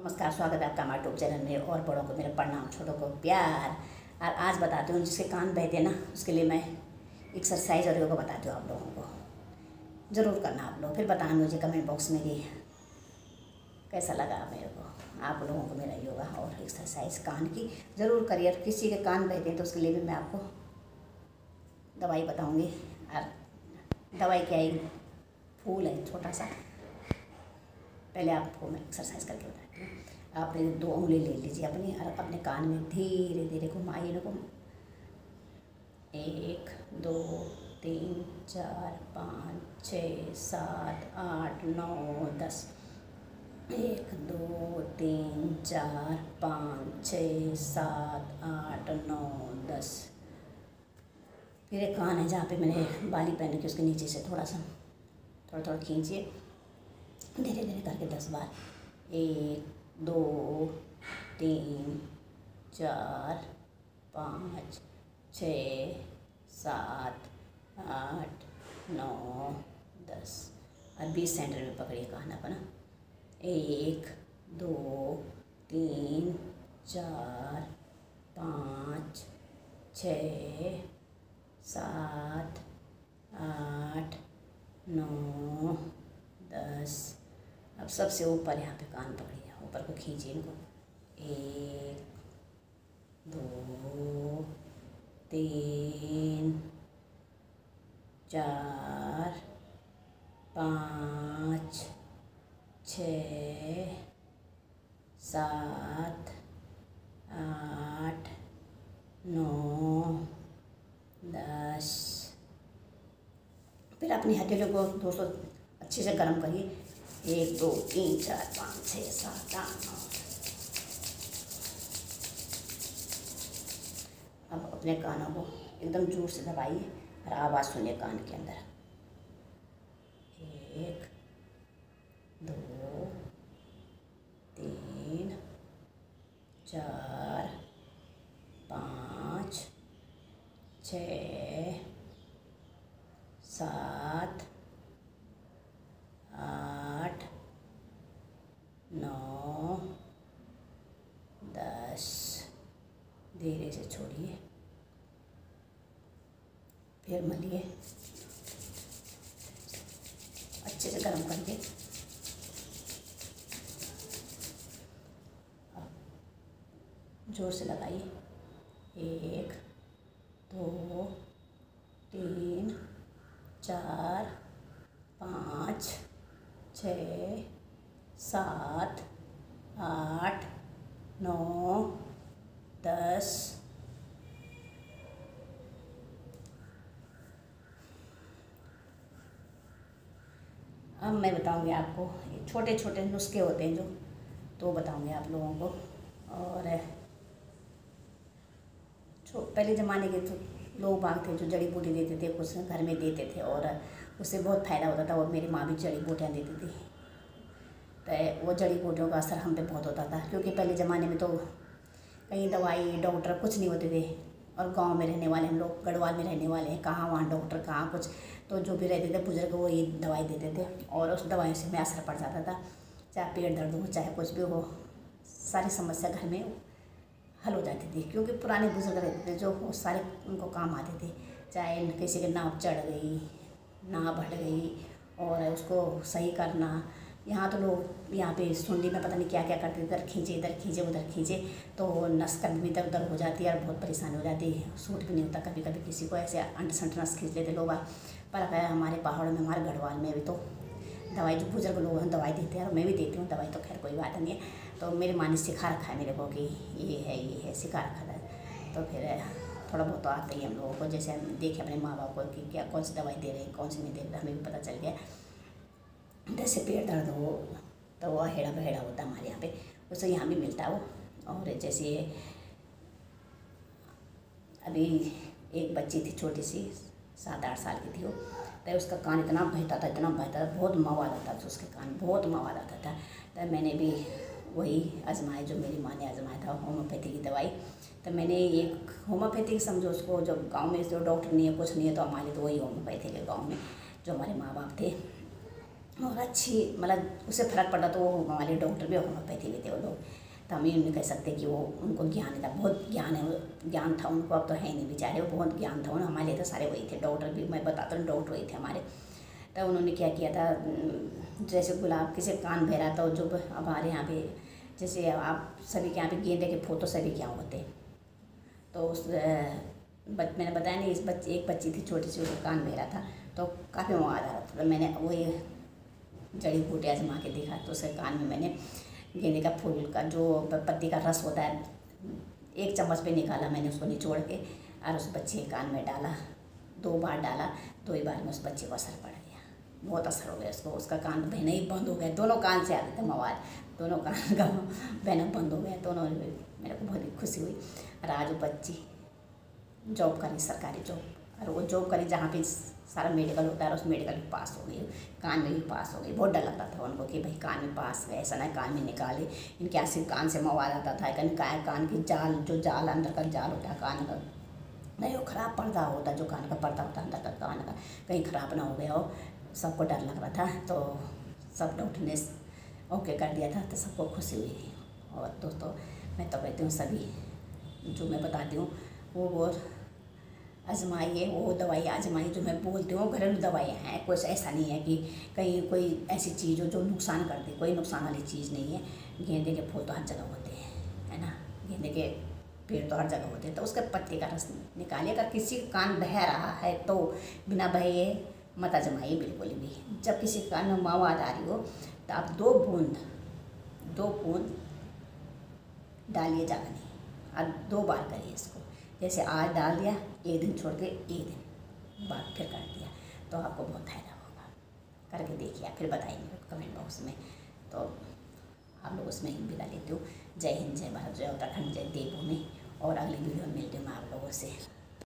नमस्कार, स्वागत है आपका हमारे यूट्यूब चैनल में। और बड़ों को मेरा प्रणाम, छोटों को प्यार। और आज बताती हूँ जिसके कान बहते हैं ना, उसके लिए मैं एक्सरसाइज और योगा बताती हूँ आप लोगों को। ज़रूर करना आप लोग, फिर बताना मुझे कमेंट बॉक्स में कि कैसा लगा मेरे को, आप लोगों को मेरा योगा और एक्सरसाइज कान की ज़रूर करिए। किसी के कान बहते हैं तो उसके लिए भी मैं आपको दवाई बताऊँगी। और दवाई क्या, एक फूल है छोटा सा, पहले आपको मैं एक्सरसाइज करके बताती हूँ। आपने 2 उंगली ले लीजिए अपनी और अपने कान में धीरे धीरे घुमाइए ना। 1 2 3 4 5 6 7 8 9 10। 1 2 3 4 5 6 7 8 9 10। फिर एक कान है जहाँ पे मैंने बाली पहन की, उसके नीचे से थोड़ा थोड़ा खींचिए, धीरे धीरे करके 10 बार। 1 2 3 4 5 6 7 8 9 10। और 20 सेंटर में पकड़िए कान अपना। 1 2 3 4 5 6 7 8 9 10। अब सबसे ऊपर यहाँ पे कान पकड़िए, ऊपर को खींचिए इनको। 1 2 3 4 5 6 7 8 9 10। फिर अपनी हथेलियों को दोस्तों अच्छे से गर्म करिए। 1 2 3 4 5 6 7 8 9। अब अपने कानों को एकदम जोर से दबाइए और आवाज़ सुनिए कान के अंदर। 1 2 3 4 5 6 7 8 9 10। धीरे से छोड़िए, फिर मलिए अच्छे से गर्म करके। जोर से लगाइए। 1 2 3 4 5 6 7 8 9 10। अब मैं बताऊंगी आपको, ये छोटे छोटे नुस्खे होते हैं जो, तो बताऊंगी आप लोगों को। और पहले ज़माने के तो लोग बाग थे जो जड़ी बूटी देते थे, कुछ घर में देते थे और उससे बहुत फ़ायदा होता था। और मेरी माँ भी जड़ी बूटियाँ देती थी, तो वो जड़ी बूटियों का असर हम पे बहुत होता था। क्योंकि पहले ज़माने में तो कहीं दवाई डॉक्टर कुछ नहीं होते थे, और गांव में रहने वाले हम लोग, गढ़वाल में रहने वाले हैं, कहाँ वहाँ डॉक्टर कहाँ कुछ, तो जो भी रहते थे बुजुर्ग वो ये दवाई देते थे और उस दवाई से में असर पड़ जाता था। चाहे पेट दर्द हो, चाहे कुछ भी हो, सारी समस्या घर में हल हो जाती थी। क्योंकि पुराने बुजुर्ग रहते थे जो वो सारे उनको काम आते थे। चाहे किसी की नाव चढ़ गई, नाव हट गई और उसको सही करना। यहाँ तो लोग यहाँ पे सुंडी में पता नहीं क्या क्या करते, इधर खींचे उधर खींचे, तो नस कभी भी इधर उधर हो जाती है और बहुत परेशानी हो जाती है। सूट भी नहीं होता, कभी कभी किसी को ऐसे अंट संट नस खींच लेते लोग। पर हमारे पहाड़ों में, हमारे गढ़वाल में भी तो दवाई, जो बुजुर्ग लोग हैं दवाई देते हैं, और मैं भी देती हूँ दवाई, तो खैर कोई बात नहीं है। तो मेरी माँ ने सिखा रखा है मेरे को कि ये है सिखा रखा था। तो फिर थोड़ा बहुत तो आता ही हम लोगों को, जैसे हम देखे अपने माँ बाप को कि क्या कौन सी दवाई दे रहे हैं, कौन सी नहीं दे रहे, हमें भी पता चल गया। जैसे पेट दर्द हो तो वो हेड़ा बहेड़ा होता है हमारे यहाँ पे, उससे यहाँ भी मिलता है वो। और जैसे अभी एक बच्ची थी छोटी सी, 7-8 साल की थी वो, तो उसका कान इतना बहता था, बहुत मवाद आता था उसके कान, बहुत मवाद आता था। तो मैंने भी वही आजमाया जो मेरी माँ ने आजमाया था, होम्योपैथी की दवाई। तो मैंने एक होम्योपैथिक समझो उसको, जब गांव में जो डॉक्टर नहीं है कुछ नहीं है, तो हमारे तो वही होम्योपैथिक है गांव में, जो हमारे माँ बाप थे और अच्छी मतलब उससे फ़र्क पड़ा तो वो हमारे डॉक्टर भी होम्योपैथी भी थे वो लोग। तो हम ये नहीं कह सकते कि वो उनको ज्ञान था, बहुत ज्ञान है, ज्ञान था उनको, अब तो है नहीं बेचारे, वो बहुत ज्ञान था उन्हें। हमारे लिए तो सारे वही थे, डॉक्टर भी मैं बताता हूँ, डॉक्टर वही थे हमारे। तो उन्होंने क्या किया था, जैसे गुलाब किसी कान बह रहा था, जो हमारे यहाँ पे जैसे आप सभी के यहाँ पे गेंदे के फूल तो सभी के यहाँ होते, तो उस मैंने बताया नहीं, इस एक बच्ची थी छोटी सी, उसका कान बह रहा था, तो काफ़ी मवाद आ रहा था। तो मैंने वो ये जड़ी बूटी आजमा के देखा, तो उसके कान में मैंने गेंदे का फूल का जो पत्ती का रस होता है, 1 चम्मच पे निकाला मैंने उसको निचोड़ के, और उस बच्चे के कान में डाला, 2 बार डाला, 2 ही बार में उस बच्चे को असर पड़ गया, बहुत असर हो गया उसको, उसका कान बहना ही बंद हो गया, दोनों कान से आते थे मवाद, दोनों कान का बहना बंद हो गया, दोनों। मेरे को बहुत ही खुशी हुई। और आज वो बच्ची जॉब करी, सरकारी जॉब, और वो जॉब करी जहाँ पे सारा मेडिकल होता है, और उस मेडिकल में पास हो गई, कान में भी पास हो गई। बहुत डर लगता था उनको कि भाई कान में पास गए, ऐसा ना कान में निकाले, इनके ऐसे कान से मवाद आता था, कान की जाल, जो जाल अंदर का जाल होता है कान का, नहीं वो ख़राब पर्दा होता, जो कान का पर्दा होता है अंदर का कान का, कहीं ख़राब ना हो गया हो। सबको डर लग रहा था, तो सब डॉक्टर ने ओके कर दिया था, तो सबको खुशी हुई। और दोस्तों मैं तो कहती हूँ सभी जो मैं बताती हूँ वो आजमाइए, वो दवाई आजमाइए जो मैं बोलती हूँ, घरेलू दवाइयाँ हैं, कुछ ऐसा नहीं है कि कहीं कोई ऐसी चीज़ हो जो नुकसान कर दे, कोई नुकसान वाली चीज़ नहीं है। गेंदे के फूल तो हर जगह होते हैं, है ना, गेंदे के पेड़ तो हर जगह होते हैं, तो उसके पत्ते का रस निकालिए। अगर किसी का कान बह रहा है तो बिना बहे मत आजमाइए बिल्कुल भी। जब किसी के कान में मवाद आ रही हो तो आप 2 बूंद डालिए, ज़्यादा नहीं, और 2 बार करिए इसको। जैसे आज डाल दिया, 1 दिन छोड़ के 1 दिन बाद फिर कर दिया, तो आपको बहुत फायदा होगा। करके देखिए, फिर बताइए कमेंट बॉक्स में। तो आप लोग उसमें ही विदा लेती हूँ। जय हिंद, जय भारत, जय उत्तराखंड, जय देवभूमि। और अगली वीडियो में मिलती हूँ मैं आप लोगों से।